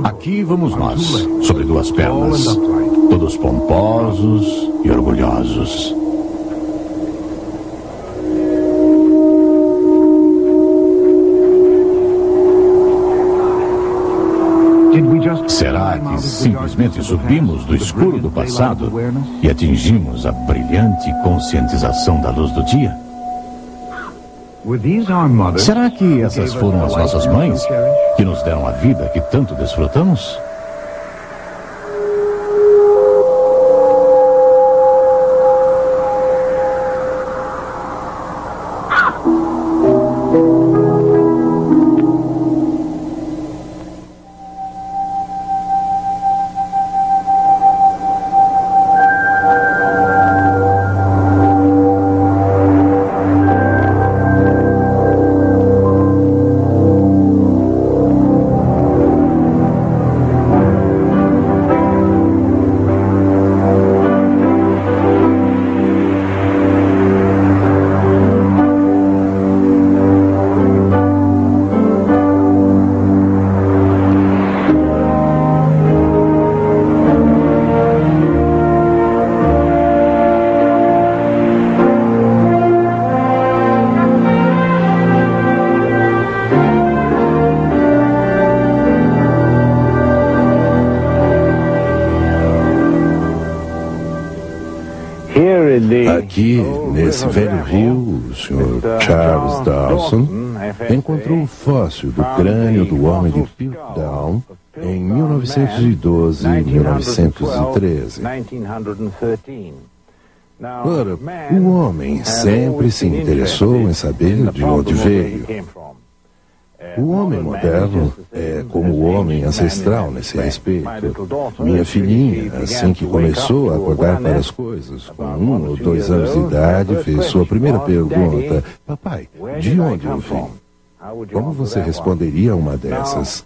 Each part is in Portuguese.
Aqui vamos nós, sobre duas pernas, todos pomposos e orgulhosos. Será que simplesmente subimos do escuro do passado e atingimos a brilhante conscientização da luz do dia? Será que essas foram as nossas mães que nos deram a vida que tanto desfrutamos? Aqui, nesse velho rio, o Sr. Charles Dawson encontrou o fóssil do crânio do homem de Piltdown em 1912 e 1913. Ora, o homem sempre se interessou em saber de onde veio. O homem moderno é como o homem ancestral nesse respeito. Minha filhinha, assim que começou a acordar para as coisas, com 1 ou 2 anos de idade, fez sua primeira pergunta: papai, de onde eu vim? Como você responderia a uma dessas?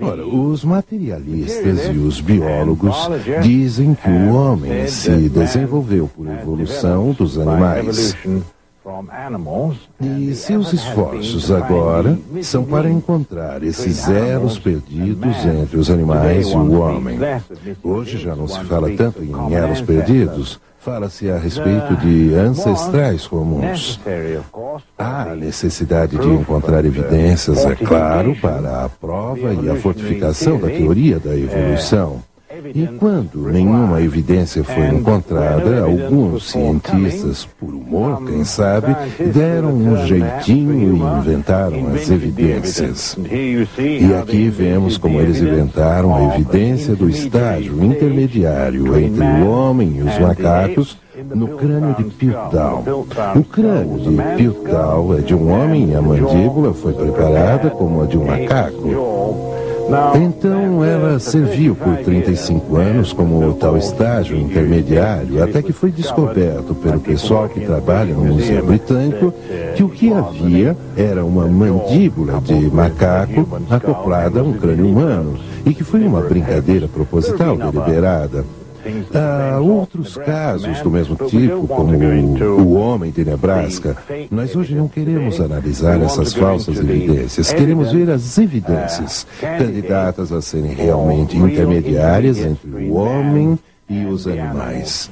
Ora, os materialistas e os biólogos dizem que o homem se desenvolveu por evolução dos animais. E seus esforços agora são para encontrar esses elos perdidos entre os animais e o homem. Hoje já não se fala tanto em elos perdidos, fala-se a respeito de ancestrais comuns. Há a necessidade de encontrar evidências, é claro, para a prova e a fortificação da teoria da evolução. E quando nenhuma evidência foi encontrada, alguns cientistas, por humor, quem sabe, deram um jeitinho e inventaram as evidências. E aqui vemos como eles inventaram a evidência do estágio intermediário entre o homem e os macacos no crânio de Piltdown. O crânio de Piltdown é de um homem e a mandíbula foi preparada como a de um macaco. Então ela serviu por 35 anos como tal estágio intermediário, até que foi descoberto pelo pessoal que trabalha no Museu Britânico que o que havia era uma mandíbula de macaco acoplada a um crânio humano, e que foi uma brincadeira proposital deliberada. Há outros casos do mesmo tipo, como o homem de Nebraska. Nós hoje não queremos analisar essas falsas evidências, queremos ver as evidências, candidatas a serem realmente intermediárias entre o homem e os animais.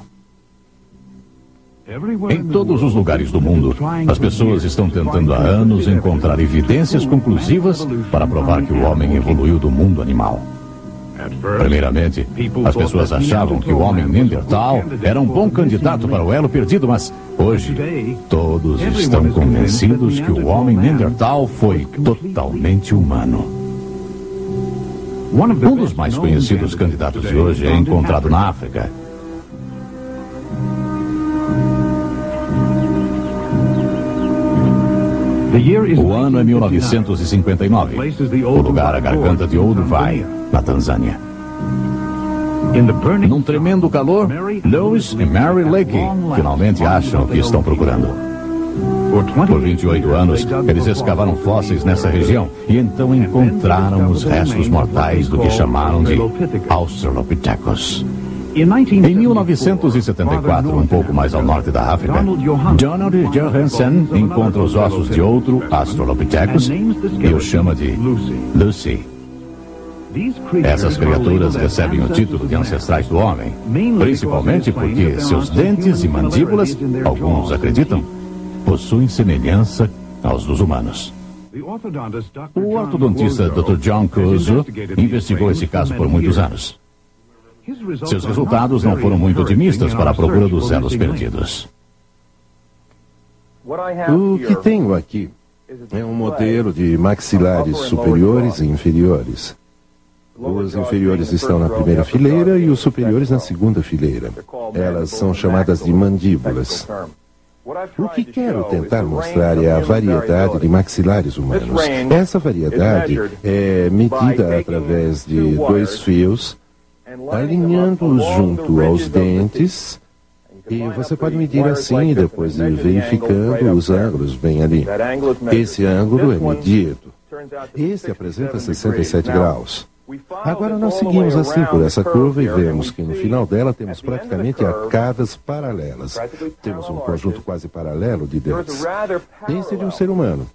Em todos os lugares do mundo, as pessoas estão tentando há anos encontrar evidências conclusivas para provar que o homem evoluiu do mundo animal. Primeiramente, as pessoas achavam que o homem Neandertal era um bom candidato para o elo perdido, mas hoje todos estão convencidos que o homem Neandertal foi totalmente humano. Um dos mais conhecidos candidatos de hoje é encontrado na África. O ano é 1959. O lugar, a Garganta de Olduvai, na Tanzânia. Num tremendo calor, Lewis e Mary Leakey finalmente acham o que estão procurando. Por 28 anos, eles escavaram fósseis nessa região e então encontraram os restos mortais do que chamaram de Australopithecus. Em 1974, um pouco mais ao norte da África, Donald Johansen encontra os ossos de outro Australopithecus e o chama de Lucy. Essas criaturas recebem o título de ancestrais do homem, principalmente porque seus dentes e mandíbulas, alguns acreditam, possuem semelhança aos dos humanos. O ortodontista Dr. John Cuso investigou esse caso por muitos anos. Seus resultados não foram muito otimistas para a procura dos elos perdidos. O que tenho aqui é um modelo de maxilares superiores e inferiores. Os inferiores estão na primeira fileira e os superiores na segunda fileira. Elas são chamadas de mandíbulas. O que quero tentar mostrar é a variedade de maxilares humanos. Essa variedade é medida através de dois fios, alinhando-os junto aos dentes, e você pode medir assim e depois ir verificando os ângulos bem ali. Esse ângulo é medido. Este apresenta 67 graus. Agora nós seguimos assim por essa curva e vemos que no final dela temos praticamente arcadas paralelas. Temos um conjunto quase paralelo de dentes. Esse é de um ser humano.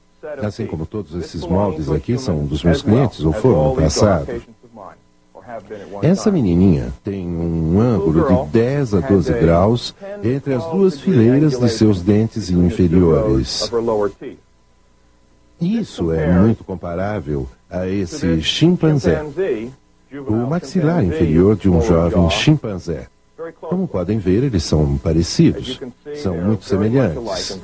Assim como todos esses moldes aqui são dos meus clientes ou foram no passado. Essa menininha tem um ângulo de 10 a 12 graus entre as duas fileiras de seus dentes inferiores. Isso é muito comparável a esse chimpanzé, o maxilar inferior de um jovem chimpanzé. Como podem ver, eles são parecidos, são muito semelhantes.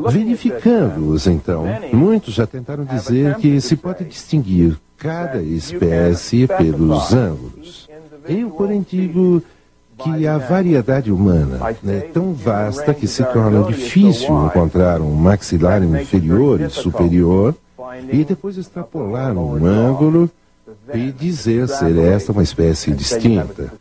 Verificando-os, então, muitos já tentaram dizer que se pode distinguir cada espécie pelos ângulos. Eu, porém, digo que a variedade humana é tão vasta que se torna difícil encontrar um maxilar inferior e superior e depois extrapolar um ângulo e dizer ser esta uma espécie distinta.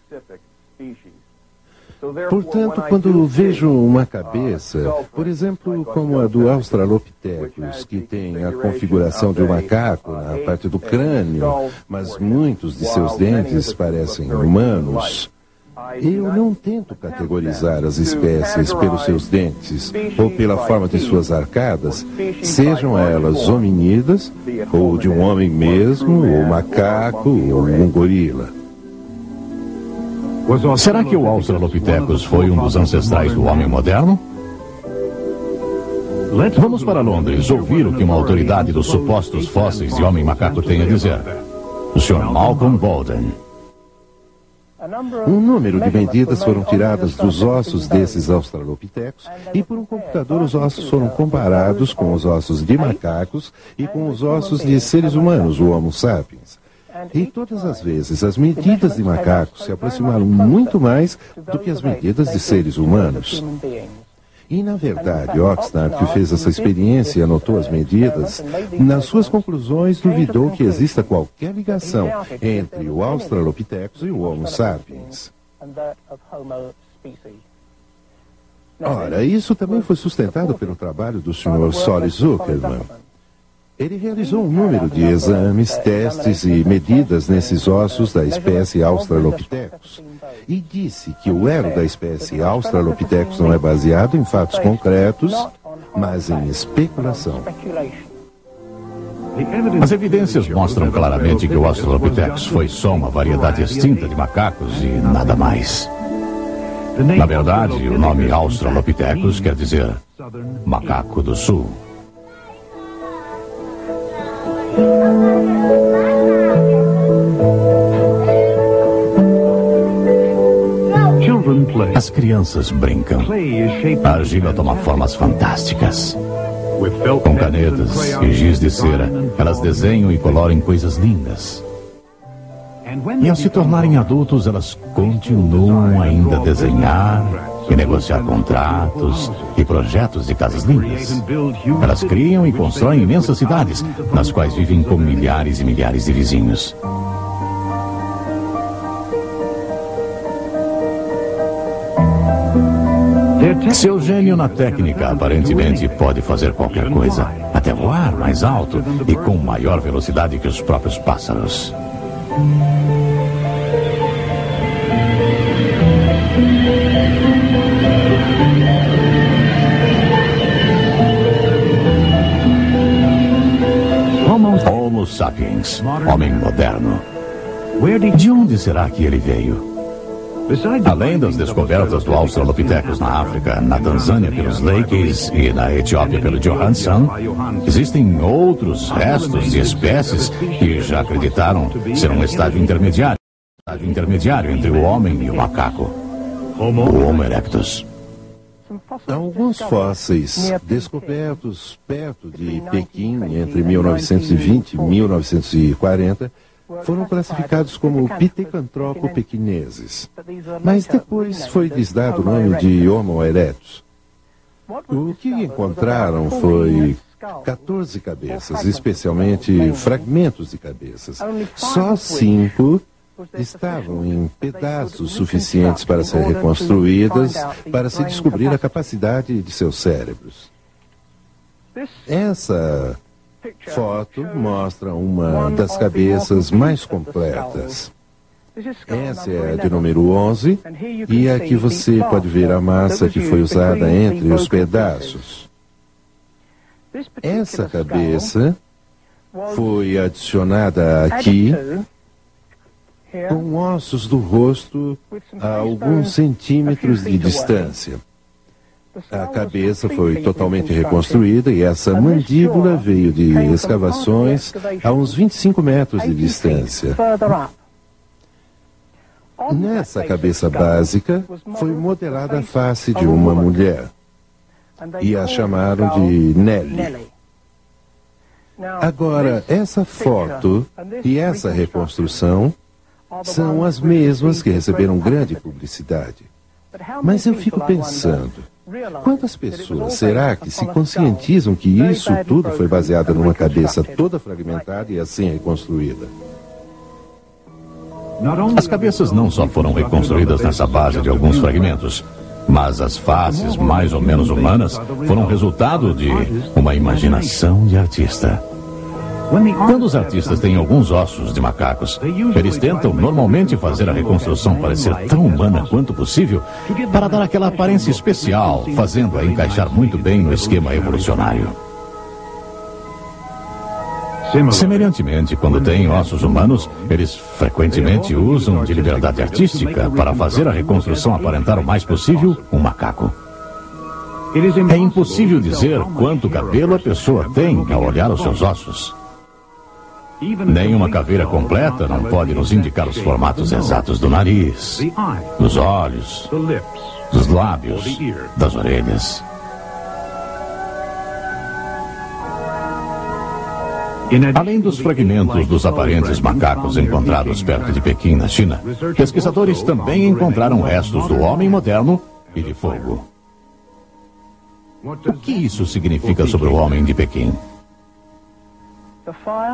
Portanto, quando vejo uma cabeça, por exemplo, como a do Australopithecus, que tem a configuração de um macaco na parte do crânio, mas muitos de seus dentes parecem humanos, eu não tento categorizar as espécies pelos seus dentes ou pela forma de suas arcadas, sejam elas hominídeas, ou de um homem mesmo, ou macaco, ou um gorila. Será que o Australopithecus foi um dos ancestrais do homem moderno? Vamos para Londres ouvir o que uma autoridade dos supostos fósseis de homem-macaco tem a dizer. O Sr. Malcolm Bolden. Um número de medidas foram tiradas dos ossos desses australopithecus e por um computador os ossos foram comparados com os ossos de macacos e com os ossos de seres humanos, o Homo sapiens. E todas as vezes as medidas de macacos se aproximaram muito mais do que as medidas de seres humanos. E, na verdade, Oxnard, que fez essa experiência e anotou as medidas, nas suas conclusões duvidou que exista qualquer ligação entre o Australopithecus e o Homo sapiens. Ora, isso também foi sustentado pelo trabalho do Sr. Solly Zuckerman. Ele realizou um número de exames, testes e medidas nesses ossos da espécie Australopithecus e disse que o elo da espécie Australopithecus não é baseado em fatos concretos, mas em especulação. As evidências mostram claramente que o Australopithecus foi só uma variedade extinta de macacos e nada mais. Na verdade, o nome Australopithecus quer dizer macaco do sul. As crianças brincam. A argila toma formas fantásticas. Com canetas e giz de cera, elas desenham e coloram coisas lindas. E ao se tornarem adultos, elas continuam ainda a desenhar e negociar contratos e projetos de casas lindas. Elas criam e constroem imensas cidades, nas quais vivem com milhares e milhares de vizinhos. Seu gênio na técnica aparentemente pode fazer qualquer coisa, até voar mais alto e com maior velocidade que os próprios pássaros. sapiens, homem moderno. De onde será que ele veio? Além das descobertas do Australopithecus na África, na Tanzânia pelos Leakeys e na Etiópia pelo Johannesson, existem outros restos de espécies que já acreditaram ser um estágio intermediário entre o homem e o macaco, o Homo erectus. Alguns fósseis descobertos perto de Pequim entre 1920 e 1940 foram classificados como pithecanthropo-pequineses. Mas depois foi-lhes dado o nome de Homo erectus. O que encontraram foi 14 cabeças, especialmente fragmentos de cabeças. Só 5 estavam em pedaços suficientes para ser reconstruídas, para se descobrir a capacidade de seus cérebros. Essa foto mostra uma das cabeças mais completas. Essa é a de número 11, e aqui você pode ver a massa que foi usada entre os pedaços. Essa cabeça foi adicionada aqui com ossos do rosto a alguns centímetros de distância. A cabeça foi totalmente reconstruída e essa mandíbula veio de escavações a uns 25 metros de distância. Nessa cabeça básica foi modelada a face de uma mulher e a chamaram de Nellie. Agora, essa foto e essa reconstrução são as mesmas que receberam grande publicidade. Mas eu fico pensando, quantas pessoas será que se conscientizam que isso tudo foi baseado numa cabeça toda fragmentada e assim reconstruída? As cabeças não só foram reconstruídas nessa base de alguns fragmentos, mas as faces mais ou menos humanas foram resultado de uma imaginação de artista. Quando os artistas têm alguns ossos de macacos, eles tentam normalmente fazer a reconstrução parecer tão humana quanto possível para dar aquela aparência especial, fazendo-a encaixar muito bem no esquema evolucionário. Semelhantemente, quando têm ossos humanos, eles frequentemente usam de liberdade artística para fazer a reconstrução aparentar o mais possível um macaco. É impossível dizer quanto cabelo a pessoa tem ao olhar os seus ossos. Nem uma caveira completa não pode nos indicar os formatos exatos do nariz, dos olhos, dos lábios, das orelhas. Além dos fragmentos dos aparentes macacos encontrados perto de Pequim, na China, pesquisadores também encontraram restos do homem moderno e de fogo. O que isso significa sobre o homem de Pequim?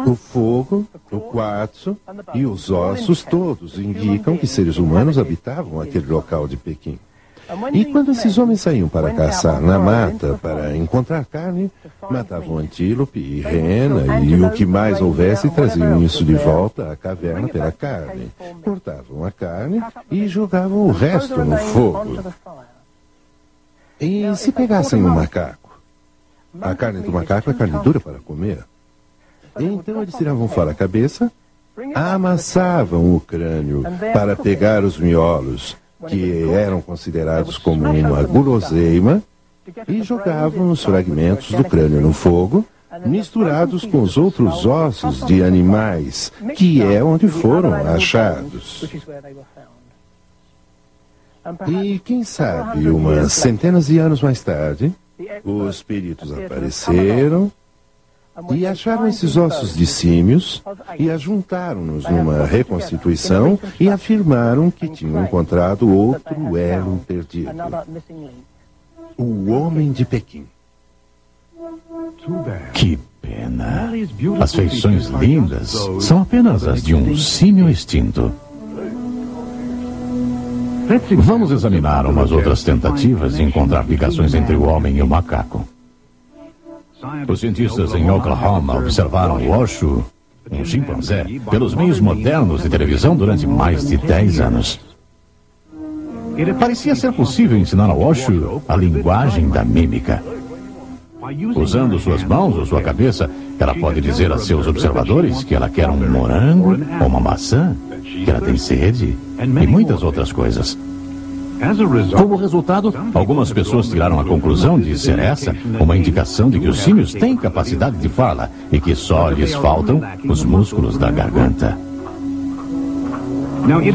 O fogo, o quartzo e os ossos todos indicam que seres humanos habitavam aquele local de Pequim. E quando esses homens saíam para caçar na mata para encontrar carne, matavam antílope e rena e o que mais houvesse e traziam isso de volta à caverna pela carne. Cortavam a carne e jogavam o resto no fogo. E se pegassem um macaco? A carne do macaco é carne dura para comer. Então eles tiravam fora a cabeça, amassavam o crânio para pegar os miolos, que eram considerados como uma guloseima, e jogavam os fragmentos do crânio no fogo, misturados com os outros ossos de animais, que é onde foram achados. E quem sabe, umas centenas de anos mais tarde, os peritos apareceram e acharam esses ossos de símios e ajuntaram-nos numa reconstituição e afirmaram que tinham encontrado outro elo perdido. O homem de Pequim. Que pena. As feições lindas são apenas as de um símio extinto. Vamos examinar umas outras tentativas de encontrar ligações entre o homem e o macaco. Os cientistas em Oklahoma observaram o Washoe, um chimpanzé, pelos meios modernos de televisão durante mais de 10 anos. Parecia ser possível ensinar ao Washoe a linguagem da mímica. Usando suas mãos ou sua cabeça, ela pode dizer a seus observadores que ela quer um morango ou uma maçã, que ela tem sede e muitas outras coisas. Como resultado, algumas pessoas tiraram a conclusão de ser essa uma indicação de que os símios têm capacidade de fala e que só lhes faltam os músculos da garganta.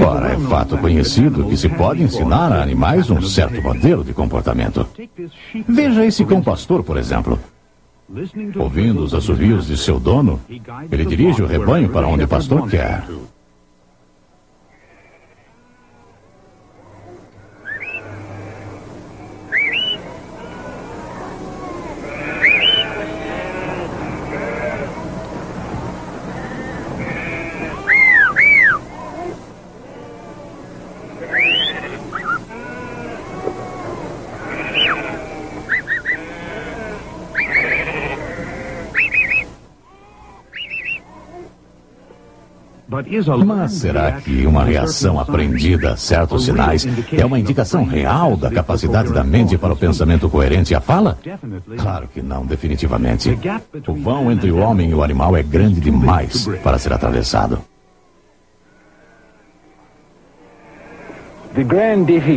Ora, é fato conhecido que se pode ensinar a animais um certo modelo de comportamento. Veja esse cão pastor, por exemplo. Ouvindo os assovios de seu dono, ele dirige o rebanho para onde o pastor quer. Mas será que uma reação aprendida a certos sinais é uma indicação real da capacidade da mente para o pensamento coerente e a fala? Claro que não, definitivamente. O vão entre o homem e o animal é grande demais para ser atravessado.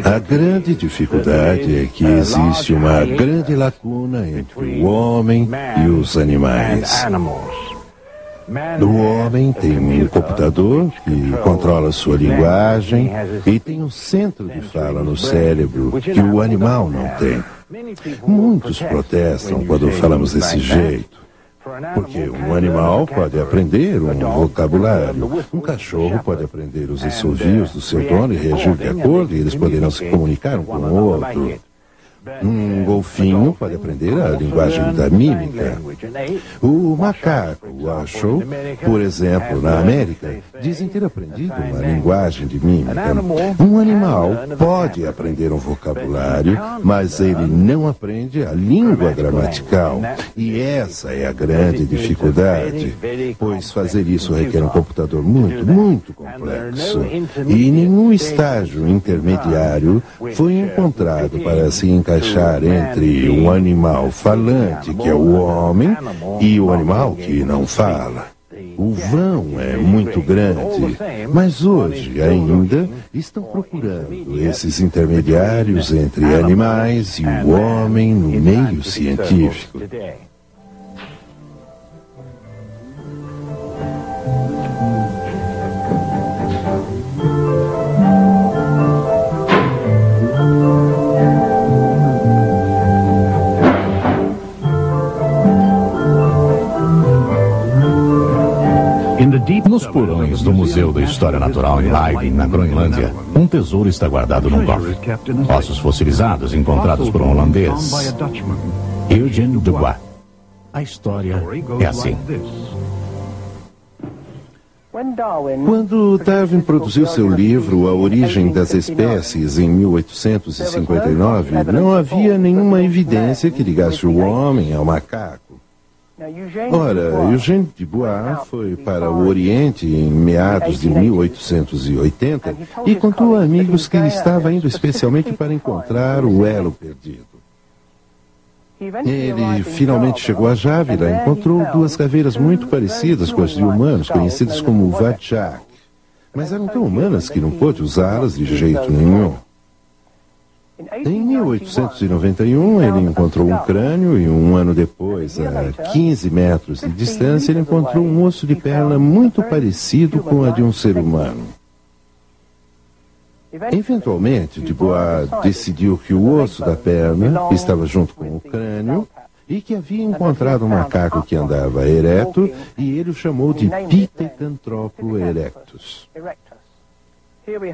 A grande dificuldade é que existe uma grande lacuna entre o homem e os animais. O homem tem um computador que controla sua linguagem e tem um centro de fala no cérebro que o animal não tem. Muitos protestam quando falamos desse jeito, porque um animal pode aprender um vocabulário, um cachorro pode aprender os assovios do seu dono e reagir de acordo, e eles poderão se comunicar um com o outro. Um golfinho pode aprender a linguagem da mímica. O macaco, o Washoe, por exemplo, na América, dizem ter aprendido uma linguagem de mímica. Um animal pode aprender um vocabulário, mas ele não aprende a língua gramatical. E essa é a grande dificuldade, pois fazer isso requer um computador muito complexo. E nenhum estágio intermediário foi encontrado para se encaixar entre um animal falante, que é o homem, e o animal que não fala. O vão é muito grande, mas hoje ainda estão procurando esses intermediários entre animais e o homem no meio científico. Nos porões do Museu da História Natural em Leiden, na Groenlândia, um tesouro está guardado num cofre. Ossos fossilizados encontrados por um holandês, Eugène Dubois. A história é assim. Quando Darwin produziu seu livro A Origem das Espécies em 1859, não havia nenhuma evidência que ligasse o homem ao macaco. Ora, Eugène Dubois foi para o Oriente em meados de 1880 e contou a amigos que ele estava indo especialmente para encontrar o elo perdido. Ele finalmente chegou a Jávila e encontrou duas caveiras muito parecidas com as de humanos, conhecidas como Wadjak, mas eram tão humanas que não pôde usá-las de jeito nenhum. Em 1891, ele encontrou um crânio e um ano depois, a 15 metros de distância, ele encontrou um osso de perna muito parecido com a de um ser humano. Eventualmente, Dubois decidiu que o osso da perna estava junto com o crânio e que havia encontrado um macaco que andava ereto e ele o chamou de Pithecanthropus erectus.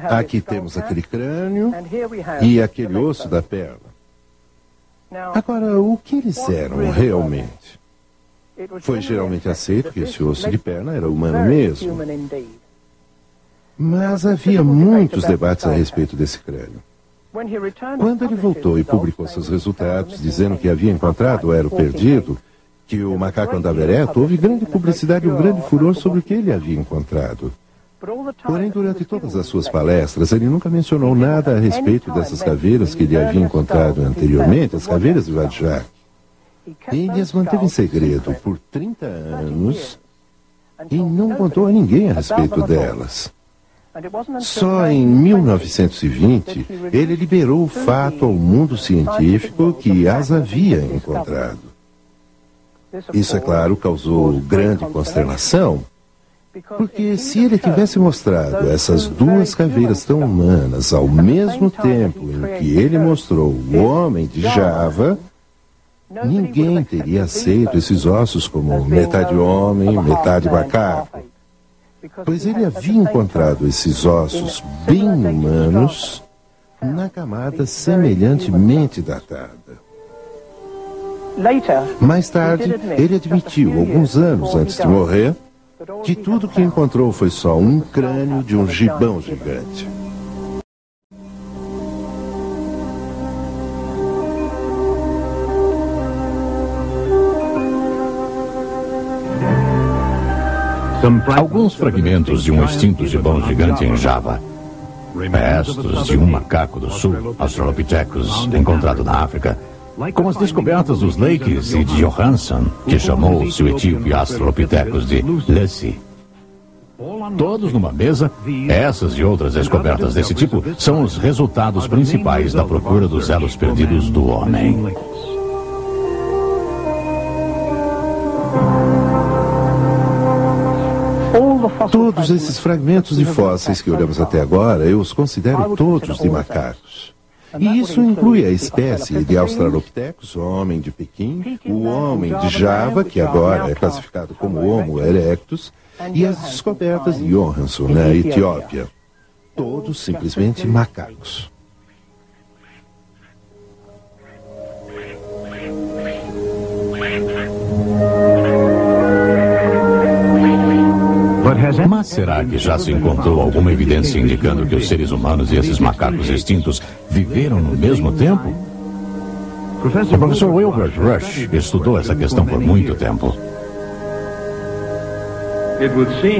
Aqui temos aquele crânio e aquele osso da perna. Agora, o que eles eram realmente? Foi geralmente aceito que esse osso de perna era humano mesmo. Mas havia muitos debates a respeito desse crânio. Quando ele voltou e publicou seus resultados, dizendo que havia encontrado o elo perdido, que o macaco andava ereto, houve grande publicidade e um grande furor sobre o que ele havia encontrado. Porém, durante todas as suas palestras, ele nunca mencionou nada a respeito dessas caveiras que ele havia encontrado anteriormente, as caveiras de Wadjak. Ele as manteve em segredo por 30 anos e não contou a ninguém a respeito delas. Só em 1920, ele liberou o fato ao mundo científico que as havia encontrado. Isso, é claro, causou grande consternação, porque se ele tivesse mostrado essas duas caveiras tão humanas ao mesmo tempo em que ele mostrou o homem de Java, ninguém teria aceito esses ossos como metade homem, metade macaco. Pois ele havia encontrado esses ossos bem humanos na camada semelhantemente datada. Mais tarde, ele admitiu, alguns anos antes de morrer, que tudo que encontrou foi só um crânio de um gibão gigante. Alguns fragmentos de um extinto gibão gigante em Java, restos de um macaco do sul, Australopithecus, encontrado na África, como as descobertas dos Lakes e de Johansson, que chamou-se o etíope Australopithecus de Lucy. Todos numa mesa, essas e outras descobertas desse tipo são os resultados principais da procura dos elos perdidos do homem. Todos esses fragmentos de fósseis que olhamos até agora, eu os considero todos de macacos. E isso inclui a espécie de Australopithecus, homem de Pequim, o homem de Java, que agora é classificado como Homo erectus, e as descobertas de Johansson, na Etiópia. Todos simplesmente macacos. Mas será que já se encontrou alguma evidência indicando que os seres humanos e esses macacos extintos viveram no mesmo tempo? O professor Wilbert Rush estudou essa questão por muito tempo.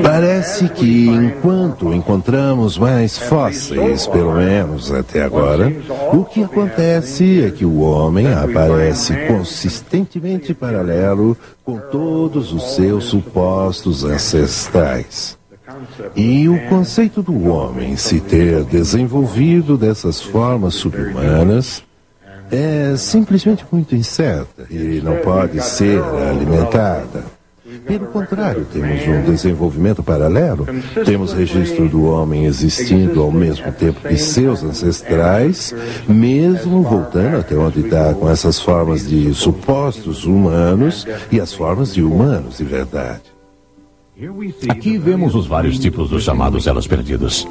Parece que enquanto encontramos mais fósseis, pelo menos até agora, o que acontece é que o homem aparece consistentemente paralelo com todos os seus supostos ancestrais. E o conceito do homem se ter desenvolvido dessas formas subhumanas é simplesmente muito incerta e não pode ser alimentada. Pelo contrário, temos um desenvolvimento paralelo. Temos registro do homem existindo ao mesmo tempo que seus ancestrais, mesmo voltando até onde está com essas formas de supostos humanos e as formas de humanos de verdade. Aqui vemos os vários tipos dos chamados elos perdidos.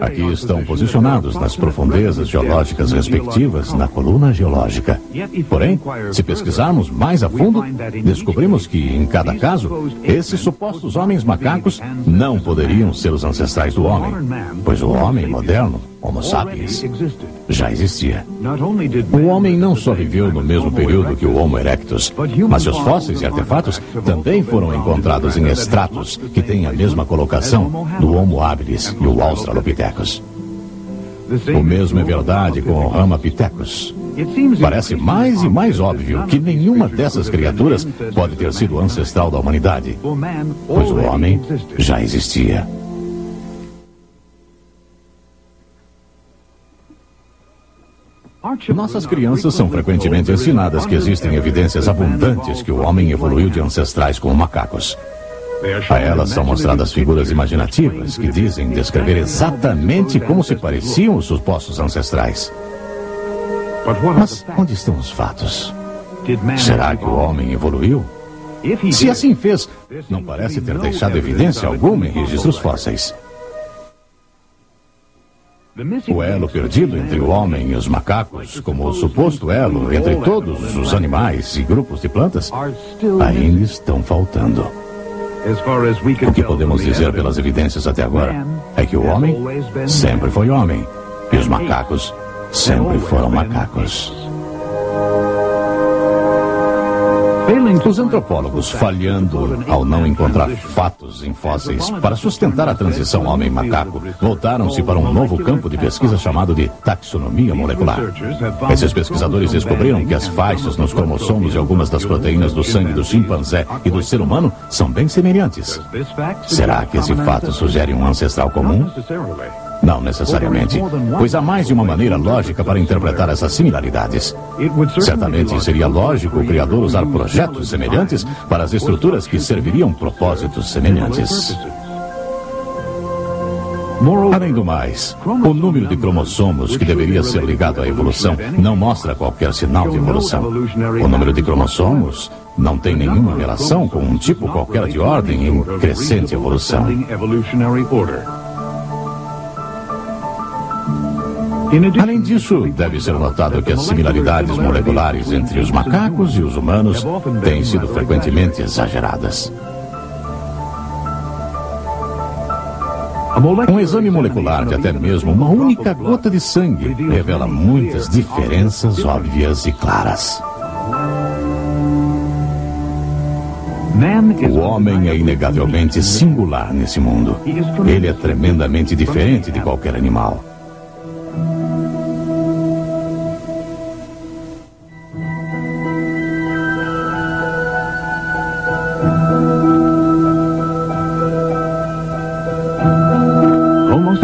Aqui estão posicionados nas profundezas geológicas respectivas na coluna geológica. Porém, se pesquisarmos mais a fundo, descobrimos que, em cada caso, esses supostos homens macacos não poderiam ser os ancestrais do homem, pois o homem moderno, Homo sapiens, já existia. O homem não só viveu no mesmo período que o Homo erectus, mas seus fósseis e artefatos também foram encontrados em estratos que têm a mesma colocação do Homo habilis e o Australopithecus. O mesmo é verdade com o Ramapithecus. Parece mais e mais óbvio que nenhuma dessas criaturas pode ter sido ancestral da humanidade, pois o homem já existia. Nossas crianças são frequentemente ensinadas que existem evidências abundantes que o homem evoluiu de ancestrais como macacos. A elas são mostradas figuras imaginativas que dizem descrever exatamente como se pareciam os supostos ancestrais. Mas onde estão os fatos? Será que o homem evoluiu? Se assim fez, não parece ter deixado evidência alguma em registros fósseis. O elo perdido entre o homem e os macacos, como o suposto elo entre todos os animais e grupos de plantas, ainda estão faltando. O que podemos dizer pelas evidências até agora é que o homem sempre foi homem e os macacos sempre foram macacos. Os antropólogos, falhando ao não encontrar fatos em fósseis para sustentar a transição homem-macaco, voltaram-se para um novo campo de pesquisa chamado de taxonomia molecular. Esses pesquisadores descobriram que as faixas nos cromossomos e algumas das proteínas do sangue do chimpanzé e do ser humano são bem semelhantes. Será que esse fato sugere um ancestral comum? Não necessariamente, pois há mais de uma maneira lógica para interpretar essas similaridades. Certamente seria lógico o criador usar projetos semelhantes para as estruturas que serviriam propósitos semelhantes. Além do mais, o número de cromossomos que deveria ser ligado à evolução não mostra qualquer sinal de evolução. O número de cromossomos não tem nenhuma relação com um tipo qualquer de ordem em crescente evolução. Além disso, deve ser notado que as similaridades moleculares entre os macacos e os humanos têm sido frequentemente exageradas. Um exame molecular de até mesmo uma única gota de sangue revela muitas diferenças óbvias e claras. O homem é inegavelmente singular nesse mundo. Ele é tremendamente diferente de qualquer animal.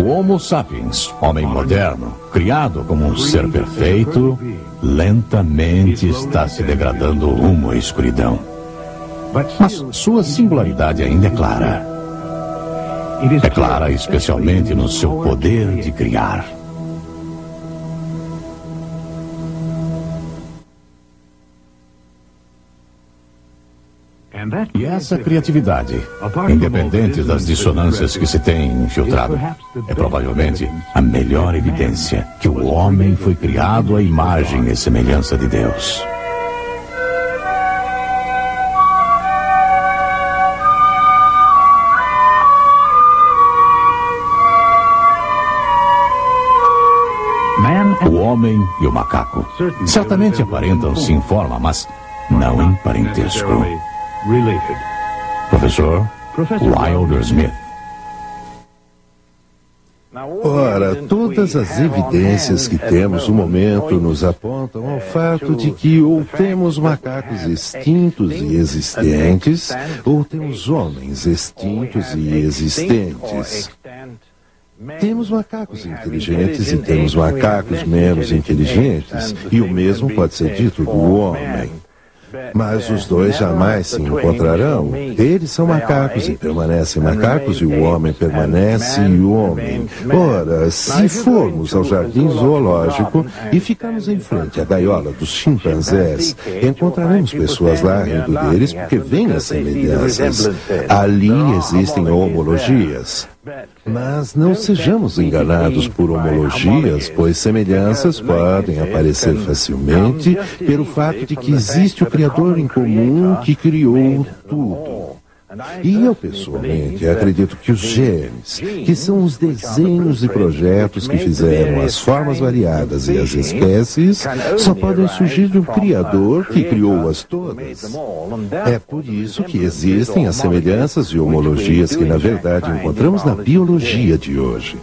O Homo sapiens, homem moderno, criado como um ser perfeito, lentamente está se degradando rumo à escuridão. Mas sua singularidade ainda é clara. É clara especialmente no seu poder de criar. E essa criatividade, independente das dissonâncias que se têm infiltrado, é provavelmente a melhor evidência que o homem foi criado à imagem e semelhança de Deus. O homem e o macaco certamente aparentam-se em forma, mas não em parentesco. Professor Wilder Smith. Ora, todas as evidências que temos no momento nos apontam ao fato de que ou temos macacos extintos e existentes, ou temos homens extintos e existentes. Temos macacos inteligentes e temos macacos menos inteligentes, e o mesmo pode ser dito do homem. Mas os dois jamais se encontrarão. Eles são macacos e permanecem macacos, e o homem permanece homem. Ora, se formos ao jardim zoológico e ficarmos em frente à gaiola dos chimpanzés, encontraremos pessoas lá rindo deles porque veem as semelhanças. Ali existem homologias. Mas não sejamos enganados por homologias, pois semelhanças podem aparecer facilmente pelo fato de que existe o Criador em comum que criou tudo. E eu, pessoalmente, acredito que os genes, que são os desenhos e projetos que fizeram as formas variadas e as espécies, só podem surgir de um Criador que criou-as todas. É por isso que existem as semelhanças e homologias que, na verdade, encontramos na biologia de hoje.